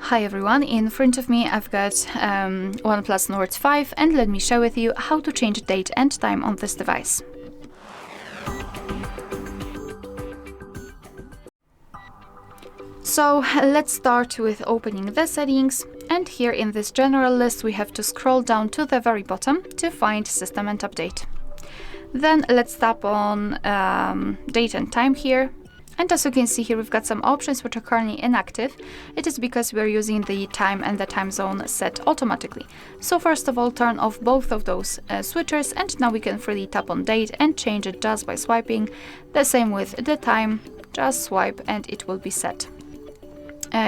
Hi everyone, in front of me I've got OnePlus Nord 5 and let me share with you how to change date and time on this device. So let's start with opening the settings, and here in this general list we have to scroll down to the very bottom to find system and update. Then let's tap on date and time here. And as you can see here, we've got some options which are currently inactive. It is because we're using the time and the time zone set automatically. So first of all, turn off both of those switchers, and now we can freely tap on date and change it just by swiping. The same with the time, just swipe and it will be set.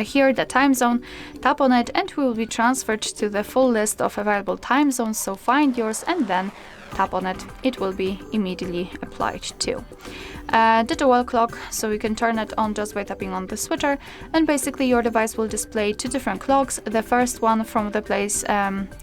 Here the time zone, tap on it and we will be transferred to the full list of available time zones, so find yours and then tap on it, it will be immediately applied to. The dual clock, so you can turn it on just by tapping on the switcher, and basically your device will display two different clocks, the first one from the place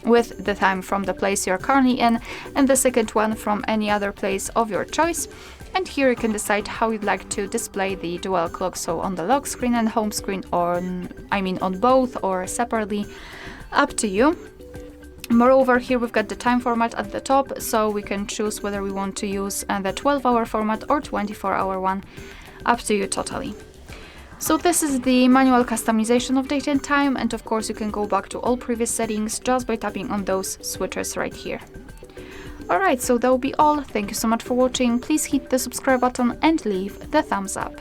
with the time from the place you're currently in, and the second one from any other place of your choice. And here you can decide how you'd like to display the dual clock, so on the lock screen and home screen, or on both or separately, up to you. Moreover, here we've got the time format at the top, so we can choose whether we want to use the 12-hour format or 24-hour one, up to you totally. So this is the manual customization of date and time, and of course you can go back to all previous settings just by tapping on those switchers right here. Alright, so that will be all. Thank you so much for watching. Please hit the subscribe button and leave the thumbs up.